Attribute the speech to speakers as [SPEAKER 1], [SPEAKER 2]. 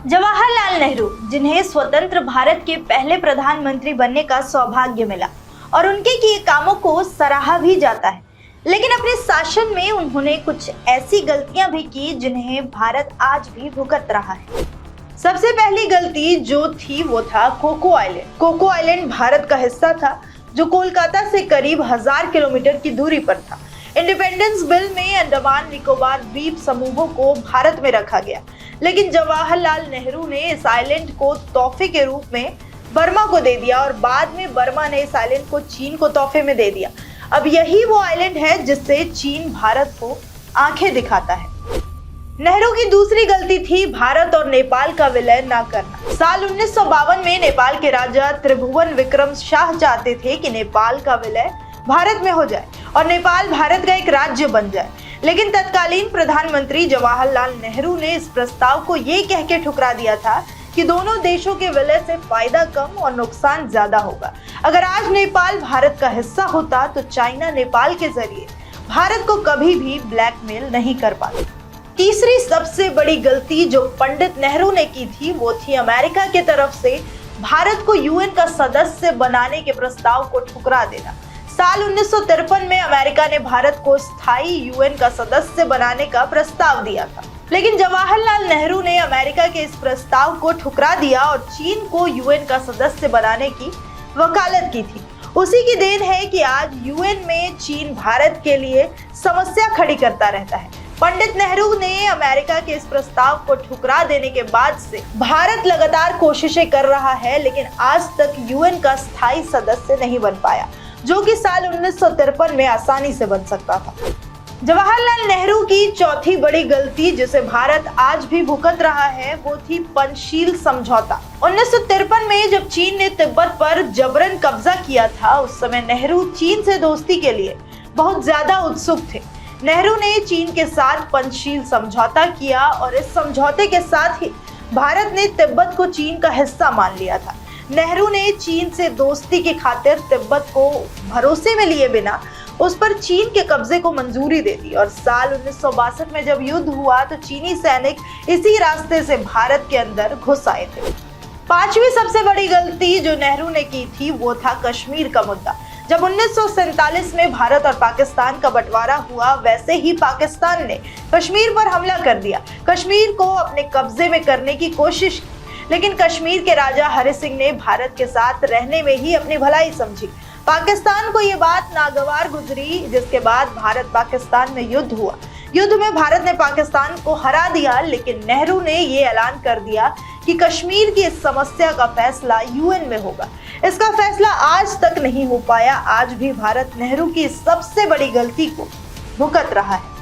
[SPEAKER 1] जवाहरलाल नेहरू, जिन्हें स्वतंत्र भारत के पहले प्रधानमंत्री बनने का सौभाग्य मिला और उनके किए कामों को सराहा भी जाता है, लेकिन अपने शासन में उन्होंने कुछ ऐसी गलतियां भी की जिन्हें भारत आज भी भुगत रहा है। सबसे पहली गलती जो थी वो था Coco Island. Coco Island Bharat का हिस्सा था जो कोलकाता से करीब 1000 किलोमीटर की दूरी पर था। इंडिपेंडेंस बिल में अंडमान निकोबार द्वीप समूहों को भारत में रखा गया, लेकिन जवाहरलाल नेहरू ने इस आइलैंड को तोहफे के रूप में बर्मा को दे दिया और बाद में बर्मा ने इस आइलैंड को चीन को तोहफे में दे दिया। अब यही वो आइलैंड है जिससे चीन भारत को आंखें दिखाता है। नेहरू की दूसरी गलती थी भारत और नेपाल का विलय न करना। साल 1952 में नेपाल के राजा त्रिभुवन विक्रम शाह चाहते थे कि नेपाल का विलय भारत में हो जाए और नेपाल भारत का एक राज्य बन जाए, लेकिन तत्कालीन प्रधानमंत्री जवाहरलाल नेहरू ने इस प्रस्ताव को ये कह के ठुकरा दिया था कि दोनों देशों के विलय से फायदा कम और नुकसान ज्यादा होगा। अगर आज नेपाल भारत का हिस्सा होता तो चाइना नेपाल के जरिए भारत को कभी भी ब्लैकमेल नहीं कर पाता। तीसरी सबसे बड़ी गलती जो पंडित नेहरू ने की थी वो थी अमेरिका की तरफ से भारत को यूएन का सदस्य बनाने के प्रस्ताव को ठुकरा देना। साल 1953 में अमेरिका ने भारत को स्थायी यूएन का सदस्य बनाने का प्रस्ताव दिया था, लेकिन जवाहरलाल नेहरू ने अमेरिका के इस प्रस्ताव को ठुकरा दिया और चीन को यूएन का सदस्य बनाने की वकालत की थी। उसी की देन है कि आज यूएन में चीन भारत के लिए समस्या खड़ी करता रहता है। पंडित नेहरू ने अमेरिका के इस प्रस्ताव को ठुकरा देने के बाद से भारत लगातार कोशिशें कर रहा है, लेकिन आज तक यूएन का स्थायी सदस्य नहीं बन पाया, जो कि साल 1953 में आसानी से बन सकता था। जवाहरलाल नेहरू की चौथी बड़ी गलती जिसे भारत आज भी भुगत रहा है वो थी पंचशील समझौता। 1953 में जब चीन ने तिब्बत पर जबरन कब्जा किया था, उस समय नेहरू चीन से दोस्ती के लिए बहुत ज्यादा उत्सुक थे। नेहरू ने चीन के साथ पंचशील समझौता किया और इस समझौते के साथ ही भारत ने तिब्बत को चीन का हिस्सा मान लिया था। नेहरू ने चीन से दोस्ती की खातिर तिब्बत को भरोसे में लिए बिना उस पर चीन के कब्जे को मंजूरी दे दी और साल 1962 में जब युद्ध हुआ तो चीनी सैनिक इसी रास्ते से भारत के अंदर घुस आए थे। पांचवी सबसे बड़ी गलती जो नेहरू ने की थी वो था कश्मीर का मुद्दा। जब 1947 में भारत और पाकिस्तान का बंटवारा हुआ, वैसे ही पाकिस्तान ने कश्मीर पर हमला कर दिया, कश्मीर को अपने कब्जे में करने की कोशिश की, लेकिन कश्मीर के राजा हरि सिंह ने भारत के साथ रहने में ही अपनी भलाई समझी। पाकिस्तान को ये बात नागवार गुजरी, जिसके बाद भारत पाकिस्तान में युद्ध हुआ। युद्ध में भारत ने पाकिस्तान को हरा दिया, लेकिन नेहरू ने ये ऐलान कर दिया कि कश्मीर की इस समस्या का फैसला यूएन में होगा। इसका फैसला आज तक नहीं हो पाया। आज भी भारत नेहरू की सबसे बड़ी गलती को भुगत रहा है।